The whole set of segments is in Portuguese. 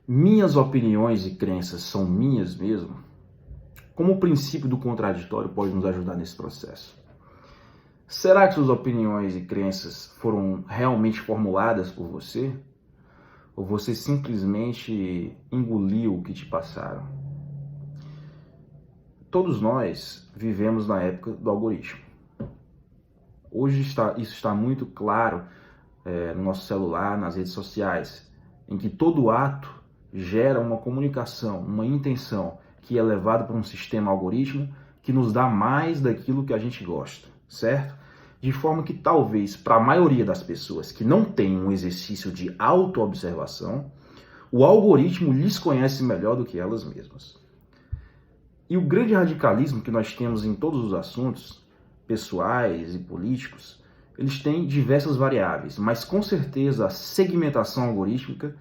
Minhas opiniões e crenças são minhas mesmo? Como o princípio do contraditório pode nos ajudar nesse processo? Será que suas opiniões e crenças foram realmente formuladas por você? Ou você simplesmente engoliu o que te passaram? Todos nós vivemos na época do algoritmo. Hoje isso está muito claro no nosso celular, nas redes sociais, em que todo ato gera uma comunicação, uma intenção que é levada por um sistema algoritmo que nos dá mais daquilo que a gente gosta, certo? De forma que talvez para a maioria das pessoas que não tem um exercício de autoobservação, o algoritmo lhes conhece melhor do que elas mesmas. E o grande radicalismo que nós temos em todos os assuntos, pessoais e políticos, eles têm diversas variáveis, mas com certeza a segmentação algorítmica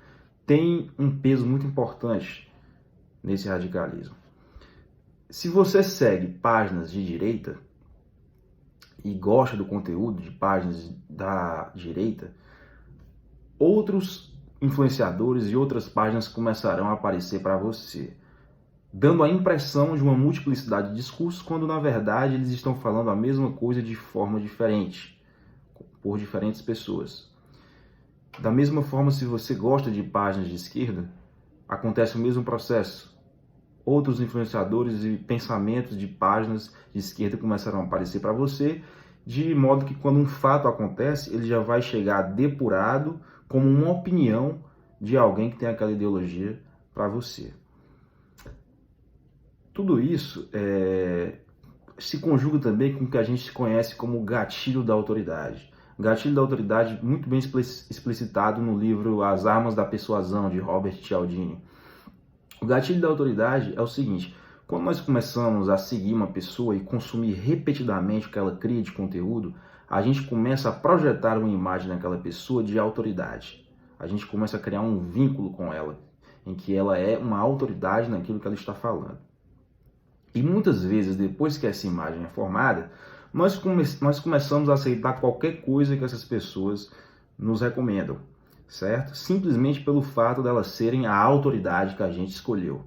tem um peso muito importante nesse radicalismo. Se você segue páginas de direita e gosta do conteúdo de páginas da direita, outros influenciadores e outras páginas começarão a aparecer para você, dando a impressão de uma multiplicidade de discursos, quando na verdade eles estão falando a mesma coisa de forma diferente, por diferentes pessoas. Da mesma forma, se você gosta de páginas de esquerda, acontece o mesmo processo. Outros influenciadores e pensamentos de páginas de esquerda começarão a aparecer para você, de modo que quando um fato acontece, ele já vai chegar depurado como uma opinião de alguém que tem aquela ideologia para você. Tudo isso se conjuga também com o que a gente conhece como gatilho da autoridade. Gatilho da autoridade muito bem explicitado no livro As Armas da Persuasão, de Robert Cialdini. O gatilho da autoridade é o seguinte: quando nós começamos a seguir uma pessoa e consumir repetidamente o que ela cria de conteúdo, a gente começa a projetar uma imagem naquela pessoa de autoridade. A gente começa a criar um vínculo com ela, em que ela é uma autoridade naquilo que ela está falando. E muitas vezes, depois que essa imagem é formada, nós começamos a aceitar qualquer coisa que essas pessoas nos recomendam, certo? Simplesmente pelo fato delas serem a autoridade que a gente escolheu.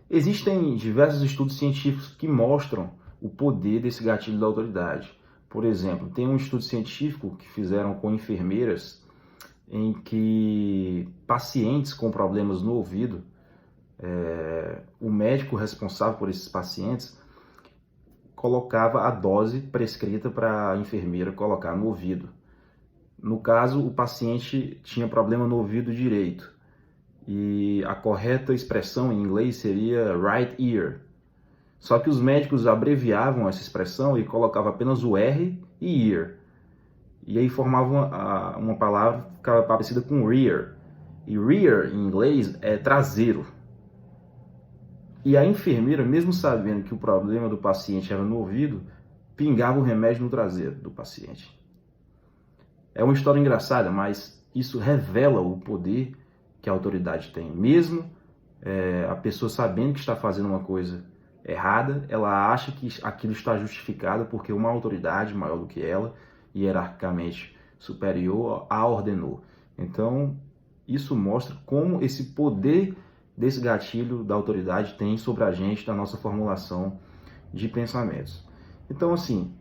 Existem diversos estudos científicos que mostram o poder desse gatilho da autoridade. Por exemplo, tem um estudo científico que fizeram com enfermeiras, em que pacientes com problemas no ouvido, o médico responsável por esses pacientes colocava a dose prescrita para a enfermeira colocar no ouvido. No caso, o paciente tinha problema no ouvido direito e a correta expressão em inglês seria right ear. Só que os médicos abreviavam essa expressão e colocavam apenas o R e ear. E aí formavam uma palavra que ficava parecida com rear. E rear em inglês é traseiro. E a enfermeira, mesmo sabendo que o problema do paciente era no ouvido, pingava o remédio no traseiro do paciente. É uma história engraçada, mas isso revela o poder que a autoridade tem. Mesmo a pessoa sabendo que está fazendo uma coisa errada, ela acha que aquilo está justificado porque uma autoridade maior do que ela, hierarquicamente superior, a ordenou. Então, isso mostra como esse poder desse gatilho da autoridade tem sobre a gente, da nossa formulação de pensamentos. Então, assim,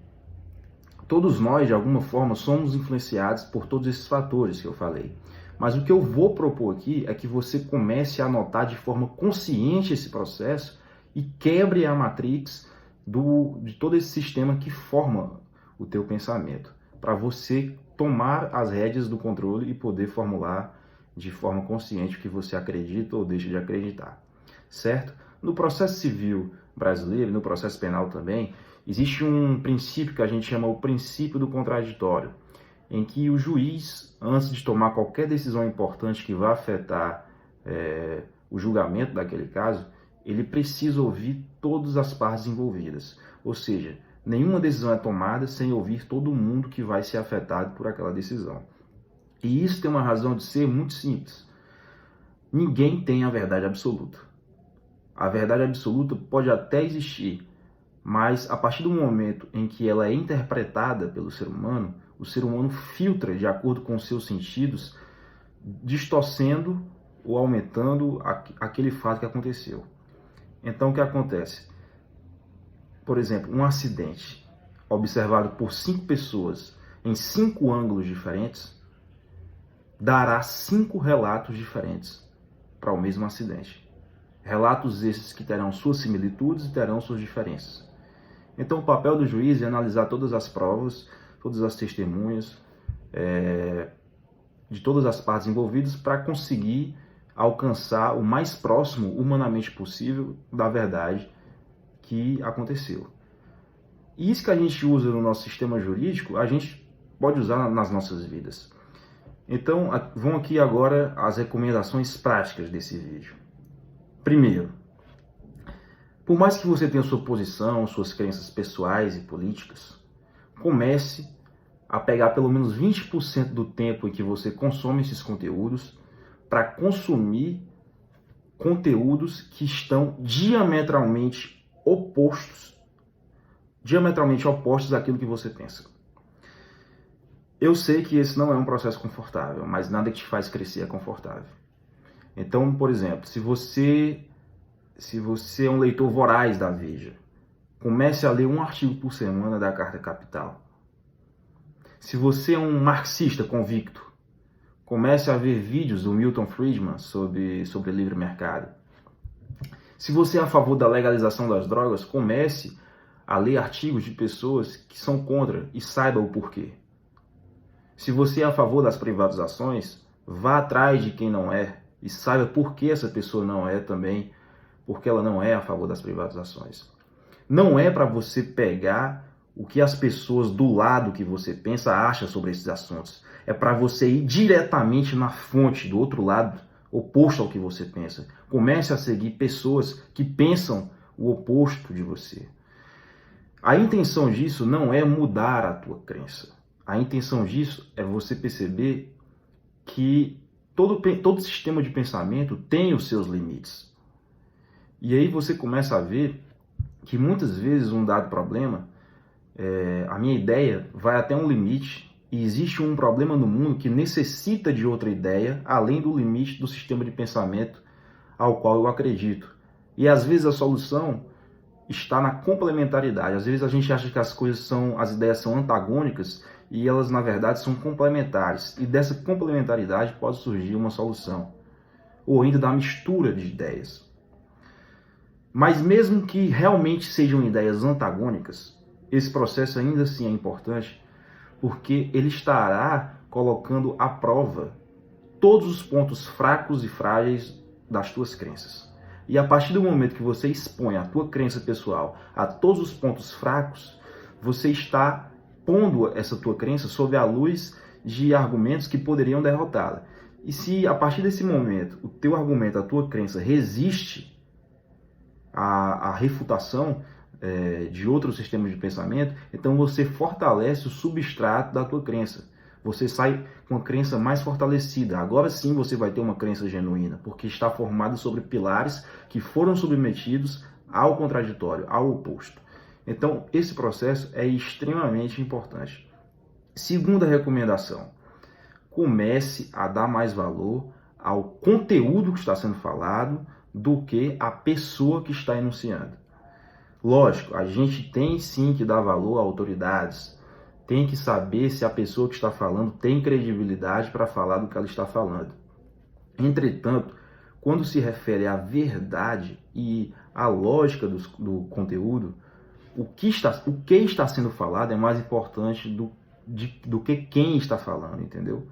todos nós, de alguma forma, somos influenciados por todos esses fatores que eu falei. Mas o que eu vou propor aqui é que você comece a notar de forma consciente esse processo e quebre a matrix de todo esse sistema que forma o teu pensamento, para você tomar as rédeas do controle e poder formular de forma consciente o que você acredita ou deixa de acreditar, certo? No processo civil brasileiro, no processo penal também, existe um princípio que a gente chama o princípio do contraditório, em que o juiz, antes de tomar qualquer decisão importante que vá afetar o julgamento daquele caso, ele precisa ouvir todas as partes envolvidas. Ou seja, nenhuma decisão é tomada sem ouvir todo mundo que vai ser afetado por aquela decisão. E isso tem uma razão de ser muito simples. Ninguém tem a verdade absoluta. A verdade absoluta pode até existir, mas a partir do momento em que ela é interpretada pelo ser humano, o ser humano filtra de acordo com os seus sentidos, distorcendo ou aumentando aquele fato que aconteceu. Então, o que acontece? Por exemplo, um acidente observado por 5 pessoas em 5 ângulos diferentes dará 5 relatos diferentes para o mesmo acidente. Relatos esses que terão suas similitudes e terão suas diferenças. Então, o papel do juiz é analisar todas as provas, todas as testemunhas, de todas as partes envolvidas para conseguir alcançar o mais próximo humanamente possível da verdade que aconteceu. E isso que a gente usa no nosso sistema jurídico, a gente pode usar nas nossas vidas. Então, vão aqui agora as recomendações práticas desse vídeo. Primeiro, por mais que você tenha sua posição, suas crenças pessoais e políticas, comece a pegar pelo menos 20% do tempo em que você consome esses conteúdos para consumir conteúdos que estão diametralmente opostos àquilo que você pensa. Eu sei que esse não é um processo confortável, mas nada que te faz crescer é confortável. Então, por exemplo, se você é um leitor voraz da Veja, comece a ler um artigo por semana da Carta Capital. Se você é um marxista convicto, comece a ver vídeos do Milton Friedman sobre livre mercado. Se você é a favor da legalização das drogas, comece a ler artigos de pessoas que são contra e saiba o porquê. Se você é a favor das privatizações, vá atrás de quem não é e saiba por que essa pessoa não é também, porque ela não é a favor das privatizações. Não é para você pegar o que as pessoas do lado que você pensa acham sobre esses assuntos. É para você ir diretamente na fonte, do outro lado, oposto ao que você pensa. Comece a seguir pessoas que pensam o oposto de você. A intenção disso não é mudar a tua crença. A intenção disso é você perceber que todo sistema de pensamento tem os seus limites. E aí você começa a ver que muitas vezes um dado problema, a minha ideia vai até um limite e existe um problema no mundo que necessita de outra ideia além do limite do sistema de pensamento ao qual eu acredito. E às vezes a solução está na complementaridade. Às vezes a gente acha que as ideias são antagônicas e elas na verdade são complementares. E dessa complementaridade pode surgir uma solução, ou ainda da mistura de ideias. Mas mesmo que realmente sejam ideias antagônicas, esse processo ainda assim é importante, porque ele estará colocando à prova todos os pontos fracos e frágeis das tuas crenças. E a partir do momento que você expõe a tua crença pessoal a todos os pontos fracos, você está pondo essa tua crença sob a luz de argumentos que poderiam derrotá-la. E se a partir desse momento o teu argumento, a tua crença resiste à refutação de outros sistemas de pensamento, então você fortalece o substrato da tua crença. Você sai com a crença mais fortalecida. Agora sim você vai ter uma crença genuína, porque está formada sobre pilares que foram submetidos ao contraditório, ao oposto. Então, esse processo é extremamente importante. Segunda recomendação: comece a dar mais valor ao conteúdo que está sendo falado do que a pessoa que está enunciando. Lógico, a gente tem sim que dar valor a autoridades, tem que saber se a pessoa que está falando tem credibilidade para falar do que ela está falando. Entretanto, quando se refere à verdade e à lógica do conteúdo, o que está sendo falado é mais importante do que quem está falando, entendeu?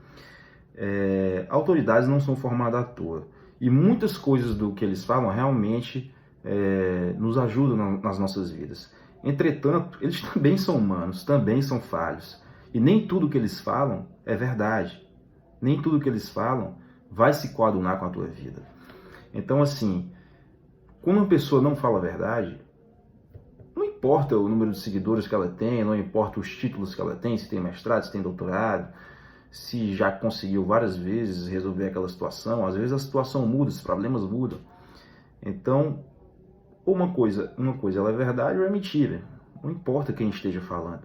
Autoridades não são formadas à toa. E muitas coisas do que eles falam realmente nos ajudam nas nossas vidas. Entretanto, eles também são humanos, também são falhos. E nem tudo que eles falam é verdade. Nem tudo que eles falam vai se coadunar com a tua vida. Então, assim, quando uma pessoa não fala a verdade, não importa o número de seguidores que ela tem, não importa os títulos que ela tem, se tem mestrado, se tem doutorado, se já conseguiu várias vezes resolver aquela situação. Às vezes a situação muda, os problemas mudam. Então, uma coisa ela é verdade ou é mentira. Não importa quem esteja falando.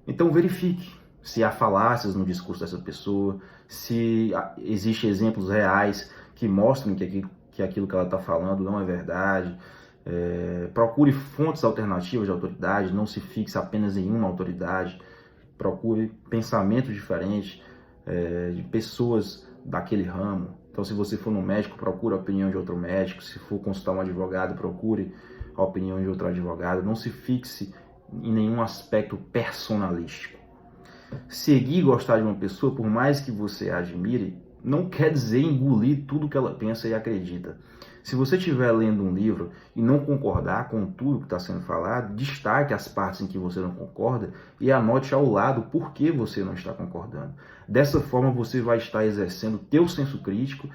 Então verifique se há falácias no discurso dessa pessoa, se existem exemplos reais que mostram que aquilo que ela está falando não é verdade. Procure fontes alternativas de autoridade, não se fixe apenas em uma autoridade. Procure pensamentos diferentes de pessoas daquele ramo. Então, se você for no médico, procure a opinião de outro médico. Se for consultar um advogado, procure a opinião de outro advogado. Não se fixe em nenhum aspecto personalístico. Seguir e gostar de uma pessoa, por mais que você a admire, não quer dizer engolir tudo que ela pensa e acredita. Se você estiver lendo um livro e não concordar com tudo que está sendo falado, destaque as partes em que você não concorda e anote ao lado por que você não está concordando. Dessa forma você vai estar exercendo o teu senso crítico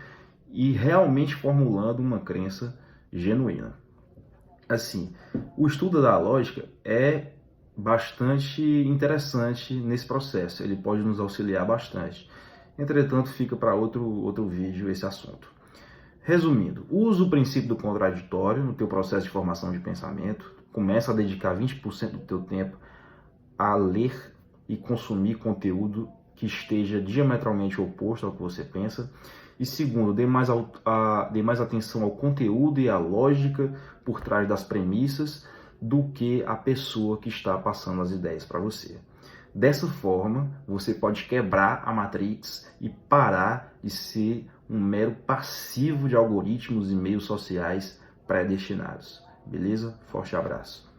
e realmente formulando uma crença genuína. Assim, o estudo da lógica é bastante interessante nesse processo, ele pode nos auxiliar bastante. Entretanto, fica para outro vídeo esse assunto. Resumindo, usa o princípio do contraditório no teu processo de formação de pensamento, começa a dedicar 20% do teu tempo a ler e consumir conteúdo que esteja diametralmente oposto ao que você pensa. E segundo, dê mais atenção ao conteúdo e à lógica por trás das premissas do que a pessoa que está passando as ideias para você. Dessa forma, você pode quebrar a Matrix e parar de ser um mero passivo de algoritmos e meios sociais predestinados. Beleza? Forte abraço.